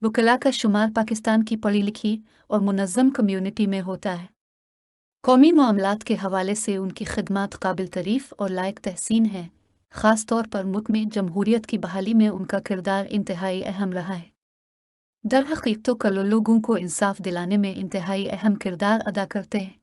वकला का शुमार पाकिस्तान की पढ़ी लिखी और मुनज़्ज़म कम्युनिटी में होता है। कौमी मामलात के हवाले से उनकी खिदमत काबिल तारीफ़ और लायक तहसीन है। ख़ास तौर पर मुल्क में जमहूरियत की बहाली में उनका किरदार इंतहाई अहम रहा है। दर हक़ीक़त तो कल लोगों को इंसाफ दिलाने में इंतहाई अहम किरदार अदा करते हैं।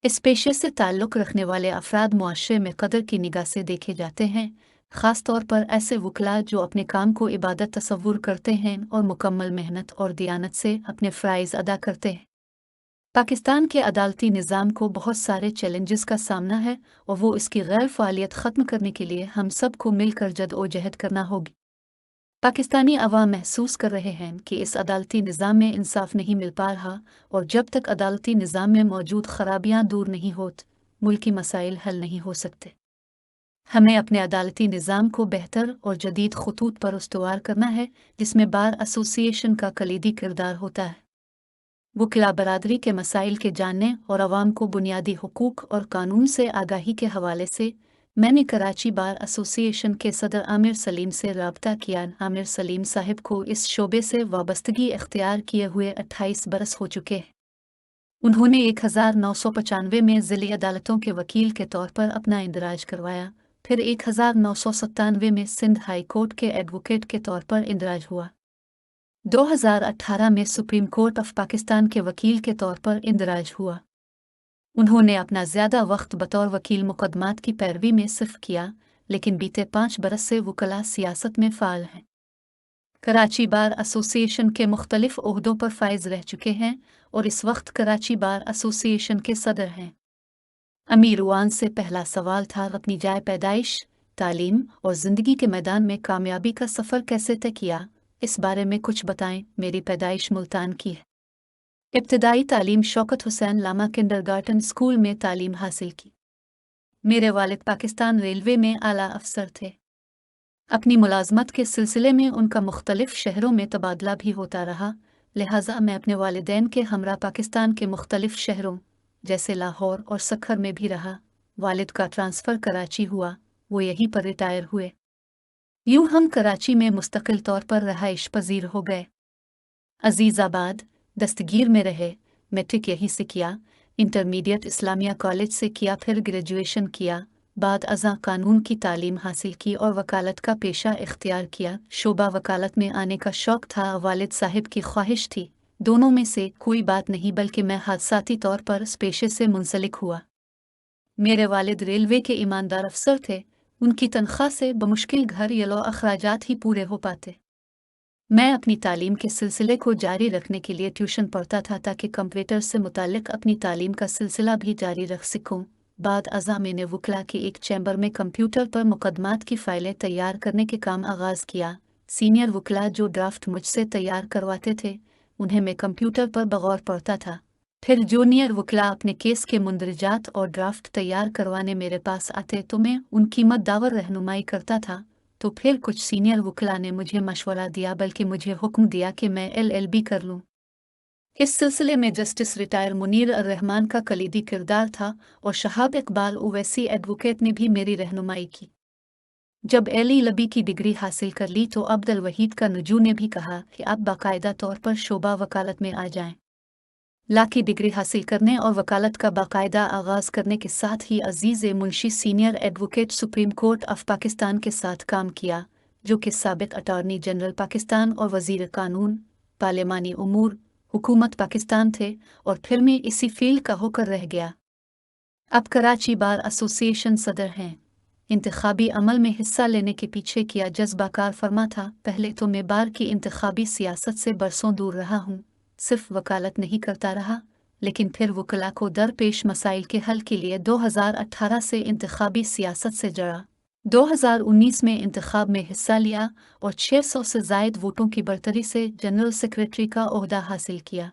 इस पेशे से ताल्लुक़ रखने वाले अफराद मुआशरे में कदर की निगाह से देखे जाते हैं, ख़ास तौर पर ऐसे वकला जो अपने काम को इबादत तस्वुर करते हैं और मुकम्मल मेहनत और दियानत से अपने फ़राइज़ अदा करते हैं। पाकिस्तान के अदालती निज़ाम को बहुत सारे चैलेंजेस का सामना है और वो इसकी गैर फ़ालियत ख़त्म करने के लिए हम सब को मिलकर जद्दोजहद करना होगी। पाकिस्तानी अवाम महसूस कर रहे हैं कि इस अदालती निज़ाम में इंसाफ नहीं मिल पा रहा और जब तक अदालती निज़ाम में मौजूद खराबियाँ दूर नहीं होत, मुल्की मसाइल हल नहीं हो सकते। हमें अपने अदालती निज़ाम को बेहतर और जदीद खतूत पर उस्तवार करना है, जिसमें बार एसोसिएशन का कलीदी किरदार होता है। वकला बरादरी के मसाइल के जानने और अवाम को बुनियादी हुकूक और कानून से आगाही के हवाले से मैंने कराची बार एसोसिएशन के सदर आमिर सलीम से रब्ता किया। आमिर सलीम साहिब को इस शोबे से वाबस्तगी इख्तियार किए हुए 28 बरस हो चुके हैं। उन्होंने 1995 में ज़िली अदालतों के वकील के तौर पर अपना इंदराज करवाया, फिर 1997 में सिंध हाई कोर्ट के एडवोकेट के तौर पर इंदराज हुआ। 2018 में सुप्रीम कोर्ट ऑफ पाकिस्तान के वकील के तौर पर इंदराज हुआ। उन्होंने अपना ज़्यादा वक्त बतौर वकील मुकदमात की पैरवी में सिर्फ किया, लेकिन बीते 5 बरस से वकला सियासत में फ़ाल हैं। कराची बार एसोसिएशन के मुख्तलिफ ओहदों पर फाइज रह चुके हैं और इस वक्त कराची बार एसोसिएशन के सदर हैं। अमीर उवान से पहला सवाल था, अपनी जाए पैदाइश, तालीम और ज़िंदगी के मैदान में कामयाबी का सफ़र कैसे तय किया, इस बारे में कुछ बताएं। मेरी पैदाइश मुल्तान की है। इब्तदाई तालीम शौकत हुसैन लामा किंडरगार्टन स्कूल में तालीम हासिल की। मेरे वालिद पाकिस्तान रेलवे में आला अफसर थे। अपनी मुलाजमत के सिलसिले में उनका मुख्तलिफ शहरों में तबादला भी होता रहा, लिहाजा मैं अपने वालिदैन के हमरा पाकिस्तान के मुख्तलिफ शहरों जैसे लाहौर और सखर में भी रहा। वालिद का ट्रांसफ़र कराची हुआ, वो यहीं पर रिटायर हुए। यूँ हम कराची में मुस्तकिल तौर पर रहाइश पजीर हो गए। अजीज़ाबाद, दस्तगीर में रहे, मैट्रिक यहीं से किया, इंटरमीडिएट इस्लामिया कॉलेज से किया, फिर ग्रेजुएशन किया, बाद अज़ा कानून की तालीम हासिल की और वकालत का पेशा इख्तियार किया। शोबा वकालत में आने का शौक़ था, वालिद साहिब की ख्वाहिश थी। दोनों में से कोई बात नहीं, बल्कि मैं हादसाती तौर पर इस पेशे से मुंसलिक हुआ। मेरे वालिद रेलवे के ईमानदार अफसर थे, उनकी तनख्वाह से बमुश्किल घर यलो अखराजात ही पूरे हो पाते। मैं अपनी तालीम के सिलसिले को जारी रखने के लिए ट्यूशन पढ़ता था ताकि कंप्यूटर से मुतालिक अपनी तालीम का सिलसिला भी जारी रख सकूं। बाद अज़ा मैंने वकला के एक चैम्बर में कंप्यूटर पर मुकदमात की फ़ाइलें तैयार करने के काम आगाज़ किया। सीनियर वकला जो ड्राफ्ट मुझसे तैयार करवाते थे, उन्हें मैं कंप्यूटर पर बगौर पढ़ता था। फिर जूनियर वकला अपने केस के मुंदरजात और ड्राफ्ट तैयार करवाने मेरे पास आते तो मैं उनकी मद्दावर रहनुमाई करता था। तो फिर कुछ सीनियर वकला ने मुझे मशवरा दिया, बल्कि मुझे हुक्म दिया कि मैं LLB कर लूं। इस सिलसिले में जस्टिस रिटायर मुनीर अर-रहमान का कलीदी किरदार था और शहाब इकबाल ओवैसी एडवोकेट ने भी मेरी रहनुमाई की। जब LLB की डिग्री हासिल कर ली तो अब्दुल वहीद का नजू ने भी कहा कि आप बाकायदा तौर पर शोबा वकालत में आ जाएं। ला की डिग्री हासिल करने और वकालत का बाकायदा आगाज़ करने के साथ ही Aziz Munshi senior advocate supreme court of Pakistan के साथ काम किया, जो कि साबिक अटॉर्नी जनरल पाकिस्तान और वज़ीर कानून, पार्लिमानी उमूर, हुकूमत पाकिस्तान थे, और फिर मैं इसी फील्ड का होकर रह गया। अब कराची बार एसोसिएशन सदर हैं। इंतखाबी अमल में हिस्सा लेने के पीछे किया जज्बा कार फरमा था। पहले तो मैं बार की इंतखाबी सियासत से बरसों दूर रहा हूँ, सिर्फ वकालत नहीं करता रहा, लेकिन फिर वकला को दरपेश मसाइल के हल के लिए 2018 से इंतखाबी सियासत से जड़ा। 2019 में इंतखाब में हिस्सा लिया और 600 से ज़ायद वोटों की बढ़तरी से जनरल सेक्रेटरी का ओहदा हासिल किया।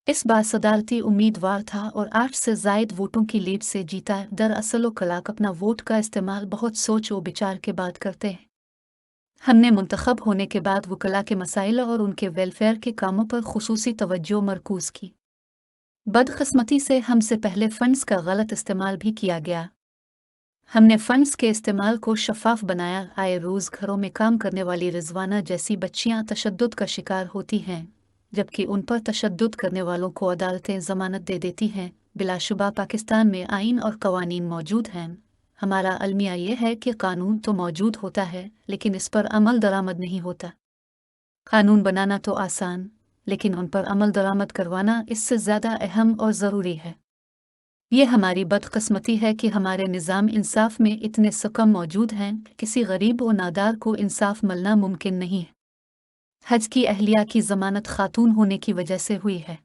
इस बार सदारती उम्मीदवार था और 8 से ज़ायद वोटों की लीड से जीता। दरअसल वकलाक अपना वोट का इस्तेमाल बहुत सोच व विचार के बाद करते हैं। हमने मुंतखब होने के बाद वकला के मसाइल और उनके वेलफेयर के कामों पर खुसूसी तवज्जो मरकूज़ की। बदकिस्मती से हमसे पहले फंड्स का गलत इस्तेमाल भी किया गया। हमने फंड्स के इस्तेमाल को शफाफ बनाया। आए रोज़ घरों में काम करने वाली रिजवाना जैसी बच्चियां तशद्दुद का शिकार होती हैं, जबकि उन पर तशद्दुद करने वालों को अदालतें ज़मानत दे देती हैं। बिलाशुबा पाकिस्तान में आइन और कवानीन मौजूद हैं। हमारा अलमिया ये है कि कानून तो मौजूद होता है, लेकिन इस पर अमल दरामद नहीं होता। कानून बनाना तो आसान, लेकिन उन पर अमल दरामद करवाना इससे ज़्यादा अहम और ज़रूरी है। ये हमारी बदकिस्मती है कि हमारे निज़ाम इंसाफ में इतने सकम मौजूद हैं, किसी गरीब व नादार को इंसाफ मिलना मुमकिन नहीं है। हज की अहलिया की ज़मानत खातून होने की वजह से हुई है।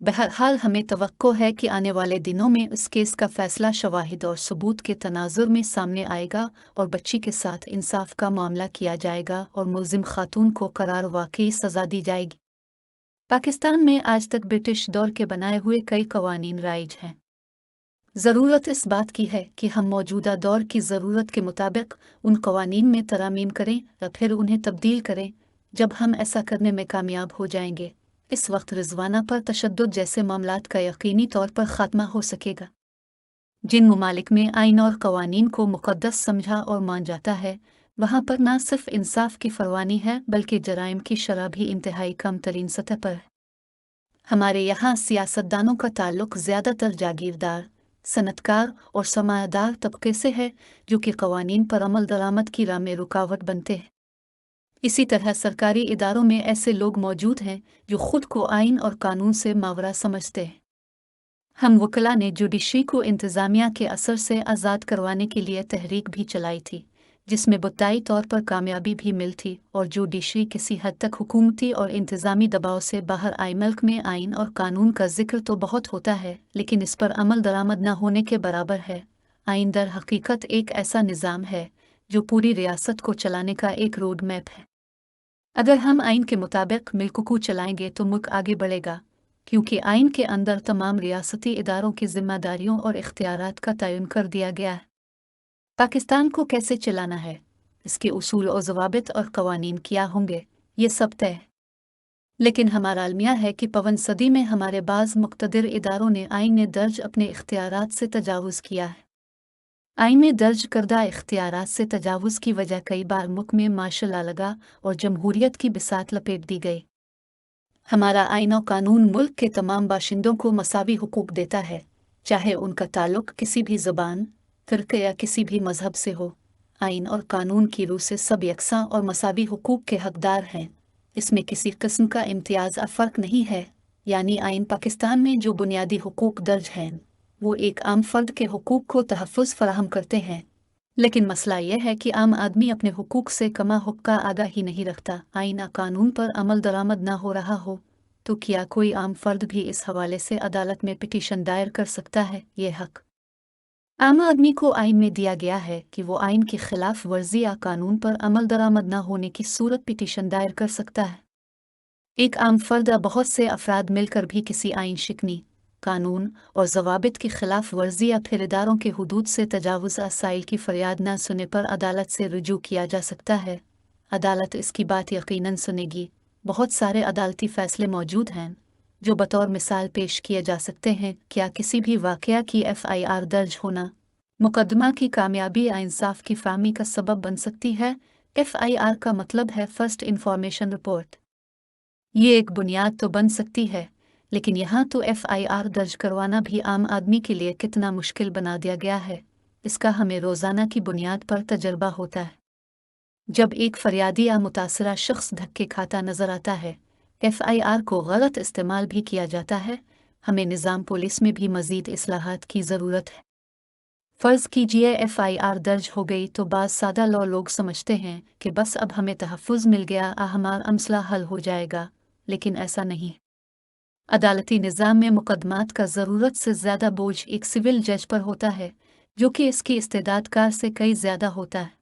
बहरहाल हमें तवक्को है कि आने वाले दिनों में इस केस का फैसला शवाहिद और सबूत के तनाजुर में सामने आएगा और बच्ची के साथ इंसाफ का मामला किया जाएगा और मुल्जिम खातून को करार वाकई सज़ा दी जाएगी। पाकिस्तान में आज तक ब्रिटिश दौर के बनाए हुए कई कवानीन राइज हैं। ज़रूरत इस बात की है कि हम मौजूदा दौर की ज़रूरत के मुताबिक उन कवानीन में तरामीम करें या फिर उन्हें तब्दील करें। जब हम ऐसा करने में कामयाब हो जाएंगे, इस वक्त रिजवाना पर तशद्दुद जैसे मामलात का यकीनी तौर पर ख़ात्मा हो सकेगा। जिन ममालिक में आइन और कवानीन को मुक़द्दस समझा और मान जाता है, वहाँ पर न सिर्फ इंसाफ की फरवानी है, बल्कि जराइम की शरह भी इंतहाई कम तरीन सतह पर है। हमारे यहाँ सियासतदानों का ताल्लुक ज़्यादातर जागीरदार, सनतकार और सरमायादार तबके से है, जो कि कवानीन पर अमल दरामद की राह में रुकावट बनते हैं। इसी तरह सरकारी इदारों में ऐसे लोग मौजूद हैं जो खुद को आइन और कानून से मावरा समझते हैं। हम वकला ने जुडिशरी को इंतज़ामिया के असर से आज़ाद करवाने के लिए तहरीक भी चलाई थी, जिसमें बुताई तौर पर कामयाबी भी मिल थी और जुडिशरी किसी हद तक हुकूमती और इंतज़ामी दबाव से बाहर आई। मुल्क में आइन और कानून का जिक्र तो बहुत होता है, लेकिन इस पर अमल दरामद न होने के बराबर है। आइन दर हकीकत एक ऐसा निज़ाम है जो पूरी रियासत को चलाने का एक रोड मैप है। अगर हम आइन के मुताबिक मुल्क को चलाएंगे तो मुल्क आगे बढ़ेगा, क्योंकि आइन के अंदर तमाम रियासती इदारों की जिम्मेदारियों और इख्तियारात का तयन कर दिया गया है। पाकिस्तान को कैसे चलाना है, इसके उसूल और ज़वाबित और कवानीन क्या होंगे, ये सब तय है। लेकिन हमारा अलमिया है कि पवन सदी में हमारे बाज़ मुक़्तदिर इदारों ने आइन में दर्ज अपने इख्तियारात से तजावुज़ किया है। आइन में दर्ज करदा इख्तियारात से तजावुज़ की वजह कई बार मुल्क में मार्शल लॉ लगा और जमहूरियत की बिसात लपेट दी गई। हमारा आइन और कानून मुल्क के तमाम बाशिंदों को मसावी हुकूक देता है, चाहे उनका ताल्लुक किसी भी ज़बान, फ़िरक़े या किसी भी मज़हब से हो। आइन और कानून की रूह से सब यकसां और मसावी हुकूक के हकदार हैं। इसमें किसी किस्म का इम्तियाज़ या फ़र्क नहीं है। यानी आइन पाकिस्तान में जो बुनियादी हुकूक दर्ज हैं, वो एक आम फ़र्द के हुकूक को तहफ़्फ़ुज़ फ़राहम करते हैं। लेकिन मसला यह है कि आम आदमी अपने हुकूक से कमा हुक्क का आगाही नहीं रखता। आइन या कानून पर अमल दरामद न हो रहा हो तो क्या कोई आम फर्द भी इस हवाले से अदालत में पिटीशन दायर कर सकता है? ये हक आम आदमी को आइन में दिया गया है कि वो आइन की खिलाफ वर्जी या कानून पर अमल दरामद न होने की सूरत पिटीशन दायर कर सकता है। एक आम फर्द या बहुत से अफराद मिलकर भी किसी आइन शिकनी, कानून और ज़वाबित की खिलाफ वर्जी या फिर इदारों के हुदूद से तजावुज़ असाइल की फरियाद न सुने पर अदालत से रुजू किया जा सकता है। अदालत इसकी बात यकीनन सुनेगी। बहुत सारे अदालती फ़ैसले मौजूद हैं जो बतौर मिसाल पेश किए जा सकते हैं। क्या किसी भी वाक़या की FIR दर्ज होना मुकदमा की कामयाबी या इंसाफ की फ़हमी का सबब बन सकती है? FIR का मतलब है फर्स्ट इंफॉर्मेशन रिपोर्ट। ये एक बुनियाद तो बन सकती है, लेकिन यहाँ तो FIR दर्ज करवाना भी आम आदमी के लिए कितना मुश्किल बना दिया गया है। इसका हमें रोज़ाना की बुनियाद पर तजर्बा होता है। जब एक फरियादी या मुतासरा शख्स धक्के खाता नज़र आता है, FIR को गलत इस्तेमाल भी किया जाता है। हमें निज़ाम पुलिस में भी मज़ीद इस्लाहात की ज़रूरत है। फ़र्ज़ कीजिए FIR दर्ज हो गई तो बाज़ सादा लॉ लोग समझते हैं कि बस अब हमें तहफ़्फ़ुज़ मिल गया, हमारा मसला हल हो जाएगा, लेकिन ऐसा नहीं। अदालती निज़ाम में मुकदमात का ज़रूरत से ज़्यादा बोझ एक सिविल जज पर होता है, जो कि इसकी इस्तेदादकार से कई ज़्यादा होता है।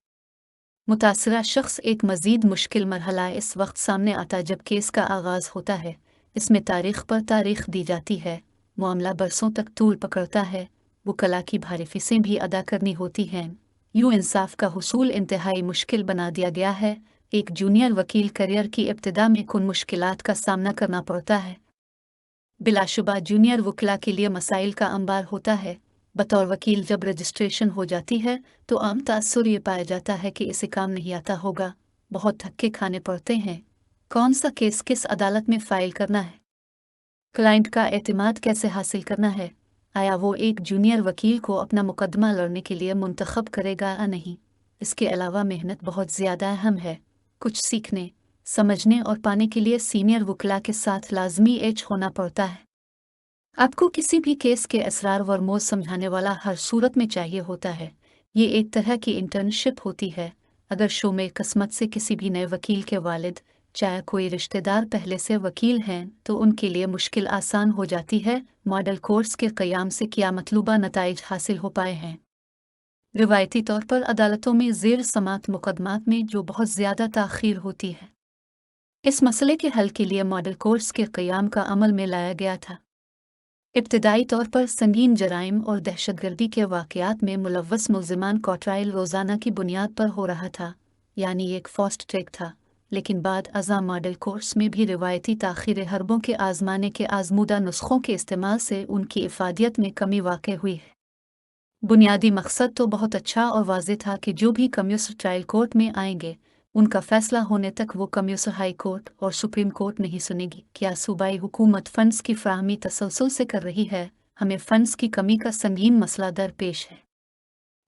मुतासरा शख्स एक मज़ीद मुश्किल मरहला इस वक्त सामने आता जब केस का आगाज़ होता है। इसमें तारीख़ पर तारीख़ दी जाती है, मामला बरसों तक तूल पकड़ता है, वकला की भारी फ़ीसें भी अदा करनी होती हैं। यूँ इंसाफ का हुसूल इंतहाई मुश्किल बना दिया गया है। एक जूनियर वकील करियर की इब्तिदा में कुन मुश्किलात का सामना करना पड़ता है। बिलाशुबा जूनियर वकला के लिए मसाइल का अंबार होता है। बतौर वकील जब रजिस्ट्रेशन हो जाती है तो आम तासुर ये पाया जाता है कि इसे काम नहीं आता होगा, बहुत धक्के खाने पड़ते हैं, कौन सा केस किस अदालत में फाइल करना है, क्लाइंट का एतमाद कैसे हासिल करना है, आया वो एक जूनियर वकील को अपना मुकदमा लड़ने के लिए मुंतखब करेगा या नहीं। इसके अलावा मेहनत बहुत ज़्यादा अहम है। कुछ सीखने, समझने और पाने के लिए सीनियर वकला के साथ लाजमी एज होना पड़ता है। आपको किसी भी केस के असरार व रमूज़ समझाने वाला हर सूरत में चाहिए होता है। ये एक तरह की इंटर्नशिप होती है। अगर शो में किस्मत से किसी भी नए वकील के वालिद चाहे कोई रिश्तेदार पहले से वकील हैं तो उनके लिए मुश्किल आसान हो जाती है। मॉडल कोर्स के क़याम से क्या मतलूबा नताइज हासिल हो पाए हैं। रिवायती तौर पर अदालतों में ज़ेर समात मुकदमात में जो बहुत ज़्यादा ताख़ीर होती है, इस मसले के हल के लिए मॉडल कोर्स के क़याम का अमल में लाया गया था। इब्तदाई तौर पर संगीन जराइम और दहशतगर्दी के वाक़यात में मुलव्वस मुल्ज़िमान का ट्रायल रोज़ाना की बुनियाद पर हो रहा था, यानी एक फास्ट ट्रैक था। लेकिन बाद अज़ा मॉडल कोर्स में भी रिवायती ताख़ीर हरबों के आज़माने के आज़मूदा नुस्ख़ों के इस्तेमाल से उनकी इफ़ादियत में कमी वाक़ हुई है। बुनियादी मकसद तो बहुत अच्छा और वाज़ेह था कि जो भी कम्युनिस्ट ट्रायल कोर्ट में आएंगे उनका फ़ैसला होने तक वो कम्युनिस्ट हाई कोर्ट और सुप्रीम कोर्ट नहीं सुनेगी। क्या सूबाई हुकूमत फ़ंड्स की फ़राहमी तसलसल से कर रही है? हमें फ़ंड्स की कमी का संगीन मसला दरपेश है।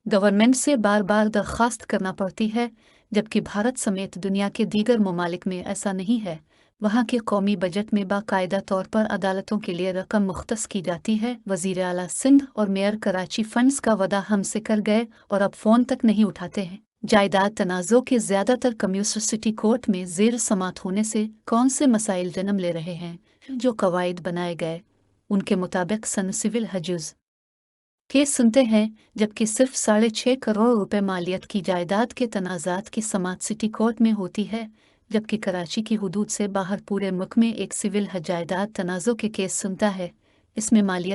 गवर्नमेंट से बार बार दरख्वास्त करना पड़ती है, जबकि भारत समेत दुनिया के दीगर ममालिक में ऐसा नहीं है। वहाँ के कौमी बजट में बाकायदा तौर पर अदालतों के लिए रकम मुख्तस की जाती है। वज़ीर आला सिंध और मेयर कराची फ़ंड्स का वदा हमसे कर गए और अब फ़ोन तक नहीं उठाते हैं। जायदाद तनाज़ों के ज़्यादातर कम्युनिस्ट सिटी कोर्ट में ज़ेर समात होने से कौन से मसाइल जन्म ले रहे हैं? जो कवायद बनाए गए उनके मुताबिक सन सिविल हजूज़ केस सुनते हैं, जबकि सिर्फ 6.5 करोड़ रुपए मालियत की जायदाद के तनाज़ात की समात सिटी कोर्ट में होती है, जबकि कराची की हुदूद से बाहर पूरे मुल्क में एक सिविल जायदाद तनाज़ों के केस सुनता है। इसमें मालियत